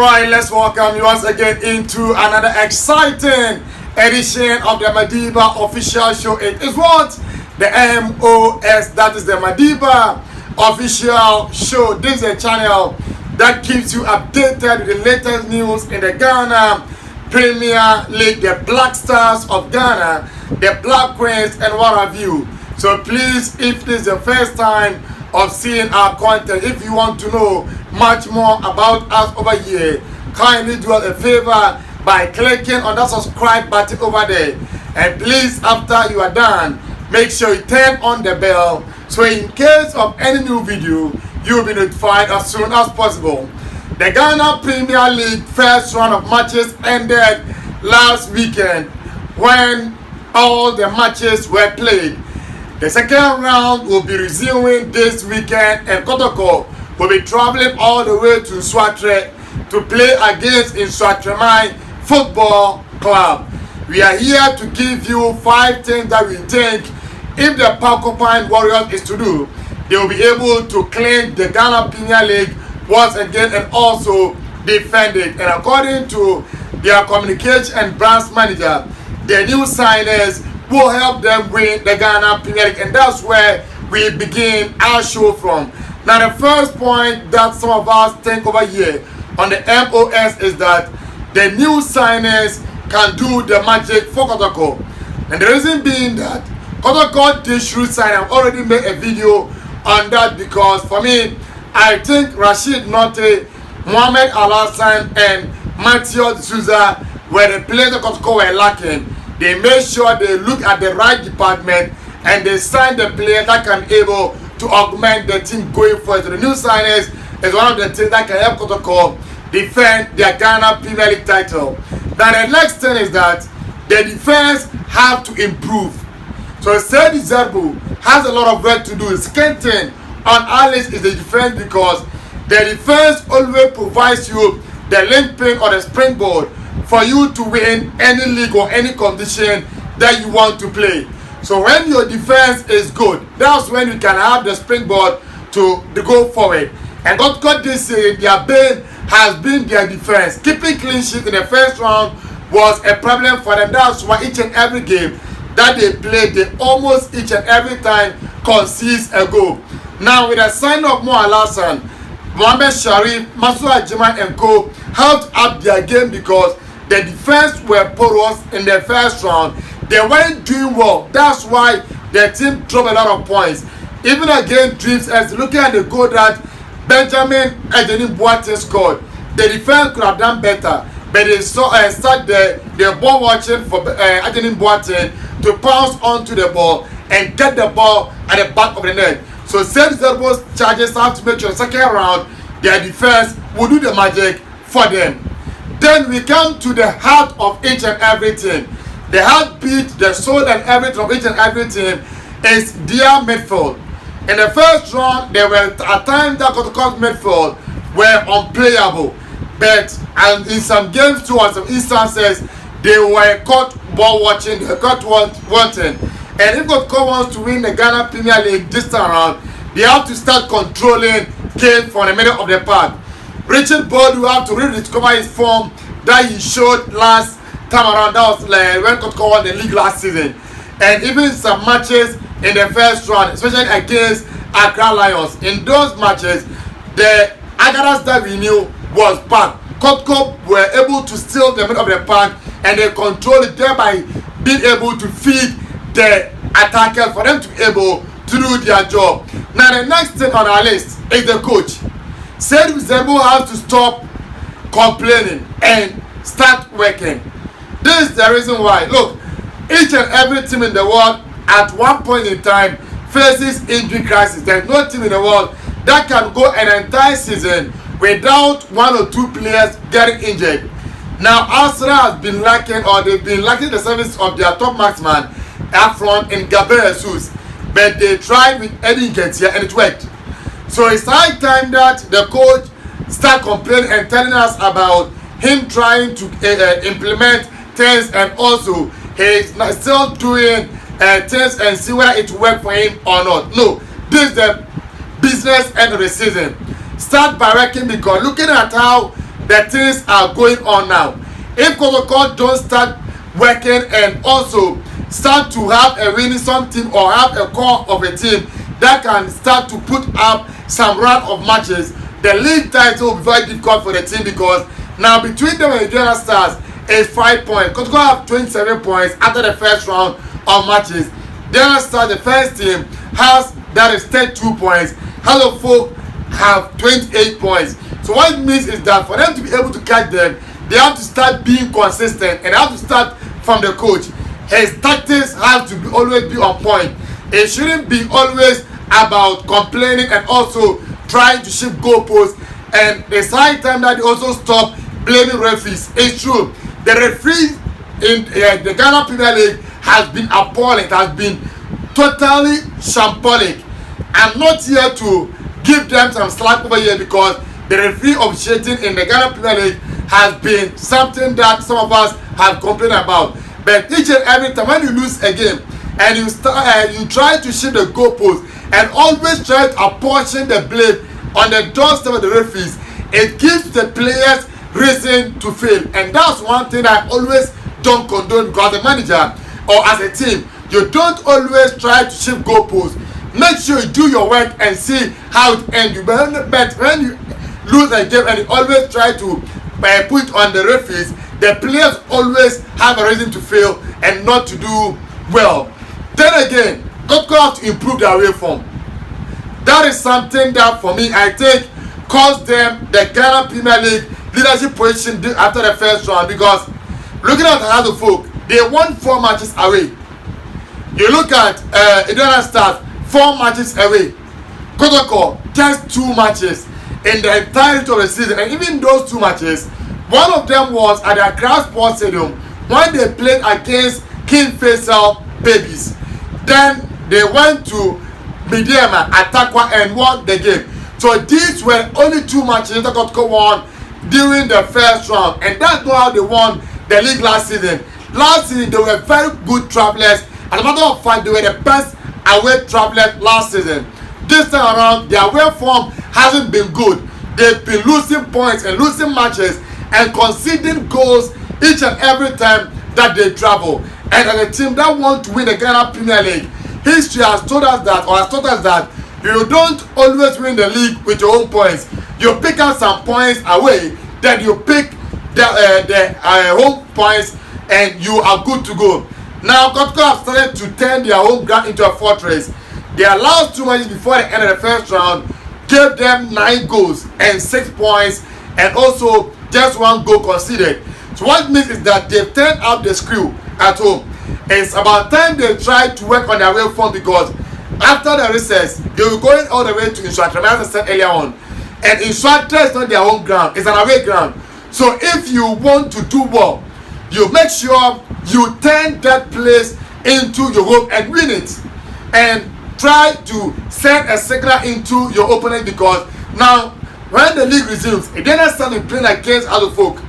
Right, let's welcome you once again into another exciting edition of the Madiba official show. It is what? The MOS, that is the Madiba official show. This is a channel that keeps you updated with the latest news in the Ghana Premier League, the Black Stars of Ghana, the Black Queens, and what have you. So please, if this is the first time of seeing our content, if you want to know much more about us over here, kindly do us a favor by clicking on that subscribe button over there, and please, after you are done, make sure you turn on the bell so in case of any new video you will be notified as soon as possible. The Ghana Premier League first round of matches ended last weekend when all the matches were played. The second round will be resuming this weekend, and Kotoko will be traveling all the way to Swatre to play against Nswatremai Football Club. We are here to give you 5 things that we think if the Porcupine Warriors is to do, they will be able to clean the Ghana Premier League once again and also defend it. And according to their communication and branch manager, the new signers will help them win the Ghana Premier League, and that's where we begin our show from. Now, the first point that some of us think over here on the MOS is that the new signers can do the magic for Kotoko. And the reason being that Kotoko did should sign. I've already made a video on that because for me, I think Rashid Notte, Mohamed Al-Hassan, and Matthew D'Souza were the players that Kotoko were lacking. They made sure they look at the right department and they signed the players that can able to augment the team going forward. So the new signers is one of the things that can help Kotoko defend their Ghana Premier League title. Now the next thing is that the defense have to improve. So Sedi Zerbu has a lot of work to do. The second thing on our list is the defense, because the defense always provides you the linchpin or the springboard for you to win any league or any competition that you want to play. So when your defense is good, that's when you can have the springboard to go forward. And God this their bane has been their defense. Keeping clean sheet in the first round was a problem for them. That's why each and every game that they played, they almost each and every time concedes a goal. Now with the sign of Mo Al-Hassan, Mohamed Sharif, Masu Ajima and co helped up their game because the defense were porous in the first round. They weren't doing well. That's why the team dropped a lot of points. Even against Dreams, as looking at the goal that Benjamin Adeni Boateng scored, the defense could have done better. But they start the ball watching for Adeni Boateng to pounce onto the ball and get the ball at the back of the net. So Sedi Zerbo's charges have to make sure second round their defense will do the magic for them. Then we come to the heart of each and every team. The heartbeat, the soul and everything of each and every team is their midfield. In the first round, there were at times that Kotoko's midfield were unplayable. But and in some games too, on some instances, they were caught ball watching, they were caught wanting. And if Kotoko wants to win the Ghana Premier League this time around, they have to start controlling game from the middle of the park. Richard Boyd will have to rediscover his form that he showed last time around. That was when Kotoko won the league last season. And even some matches in the first round, especially against Accra Lions. In those matches, the Agadas that we knew was packed. Kotoko were able to steal the middle of the park and they controlled it, thereby being able to feed the attackers for them to be able to do their job. Now the next thing on our list is the coach. Sedi Zerbo has to stop complaining and start working. This is the reason why. Look, each and every team in the world at one point in time faces injury crisis. There is no team in the world that can go an entire season without 1 or 2 players getting injured. Now Arsenal has been lacking, or they've been lacking the service of their top marksman up front in Gabriel Jesus, but they tried with Eddie Nketiah and it worked. So it's high time that the coach start complaining and telling us about him trying to implement things, and also he's still doing things and see whether it work for him or not. No, this is the business end of the season. Start by working, because looking at how the things are going on now. If Kotoko don't start working and also start to have a winning some team or have a core of a team that can start to put up some run of matches, the league title will be very difficult for the team, because now between them and the Ghana Stars is 5 points. Kotoko have 27 points after the first round of matches. Ghana Stars, the first team, has that is 32 points. Hello Folk have 28 points. So what it means is that for them to be able to catch them, they have to start being consistent, and they have to start from the coach. His tactics have to be always be on point. It shouldn't be always about complaining and also trying to shift goalposts. And it's high time that they also stop blaming referees. It's true. The referees in the Ghana Premier League has been appalling. It has been totally shambolic. I'm not here to give them some slack over here, because the referee officiating in the Ghana Premier League has been something that some of us have complained about. But each and every time when you lose a game and you try to shift the goalpost and always try to apportion the blame on the doorstep of the referees, it gives the players reason to fail. And that's one thing I always don't condone, because as a manager or as a team, you don't always try to shift goalposts. Make sure you do your work and see how it ends. But when you lose a game and you always try to put it on the referees, the players always have a reason to fail and not to do well. Then again, Kotoko have to improve their way form. That is something that for me I think cost them the Ghana Premier League leadership position after the first round, because looking at Asante Folk, they won 4 matches away. You look at Ghana Stars, 4 matches away. Kotoko just 2 matches in the entirety of the season, and even those 2 matches, one of them was at the Accra Sports Stadium when they played against King Faisal Babies. Then they went to Midiama at Takwa and won the game. So these were only 2 matches that Kotoko won during the first round, and that's not how they won the league last season. Last season they were very good travelers. As a matter of fact, they were the best away travelers last season. This time around, their away form hasn't been good. They've been losing points and losing matches and conceding goals each and every time that they travel. And as a team that want to win the Ghana Premier League, history has told us that, or has taught us that, you don't always win the league with your own points. You pick up some points away, then you pick the home points, and you are good to go. Now Kotoko have started to turn their home ground into a fortress. Their last 2 matches before the end of the first round gave them 9 goals and 6 points, and also just 1 goal conceded. So what it means is that they've turned up the screw at home. It's about time they try to work on their way form, because after the recess they will going all the way to Instructor, as I said earlier on. And Instructor is not their home ground, it's an away ground. So if you want to do well, you make sure you turn that place into your home and win it, and try to send a signal into your opponent, because now when the league resumes, if they not start playing against other folk,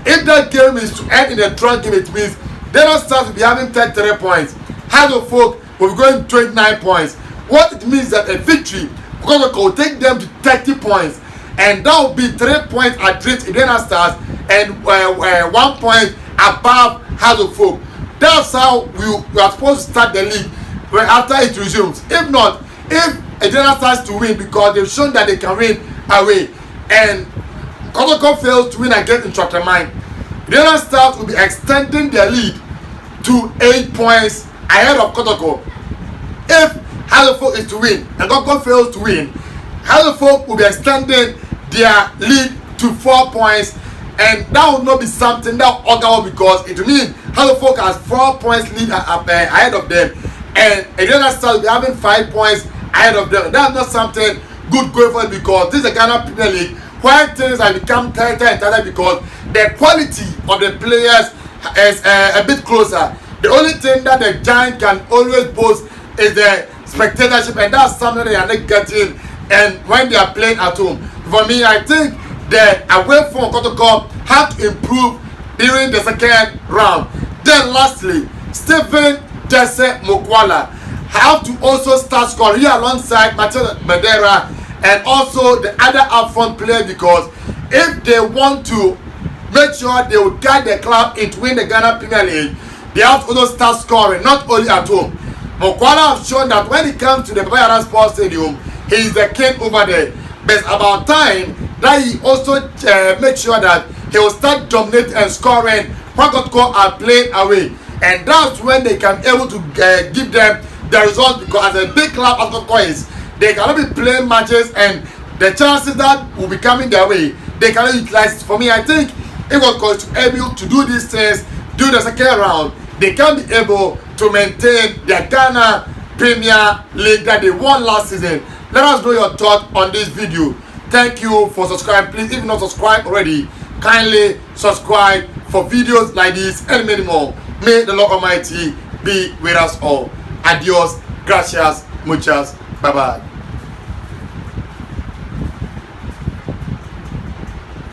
if that game is to end in a draw game, it means they don't start to be having 33 points. Other folk will be going 29 points. What it means that a victory will take them to 30 points, and that will be 3 points adrift in Ghana Stars and 1 point above Hazel Folk. That's how we are supposed to start the league after it resumes. If not, if Ghana starts to win, because they've shown that they can win away, and Kotoko fails to win against Instructor Mine, Ghana Stars will be extending their lead to 8 points ahead of Kotoko. If Hazel Folk is to win and Kotoko fails to win, Hazel Folk will be extending their lead to 4 points, and that will not be something that will augur, because it will mean Hazel Folk has 4 points lead ahead of them, and Ghana Stars will be having 5 points ahead of them. That's not something good going forward, because this is a Ghana Premier League where things have become tighter and tighter, because the quality of the players is a bit closer. The only thing that the Giant can always boast is the spectatorship, and that's something they are not getting and when they are playing at home. For me, I think the away from Kotoko have to improve during the second round. Then lastly, Stephen Jesse Mokwala have to also start scoring here alongside Mateo Medera and also the other upfront player, because if they want to make sure they will guide the club into win the Ghana Premier League, they have to also start scoring, not only at home. Mokwala have shown that when it comes to the Bayara Sports Stadium, he is the king over there. But it's about time that he also make sure that he will start dominating and scoring when Kotoko are playing away. And that's when they can be able to give them the results, because as a big club as Kotoko is, they cannot be playing matches and the chances that will be coming their way, they cannot utilize it. For me, I think if Kotoko is able to do these things during the second round, they can be able to maintain their Ghana Premier League that they won last season. Let us know your thoughts on this video. Thank you for subscribing. Please, if you not subscribed already, kindly subscribe for videos like this and many more. May the Lord Almighty be with us all. Adios, gracias, muchas, bye bye.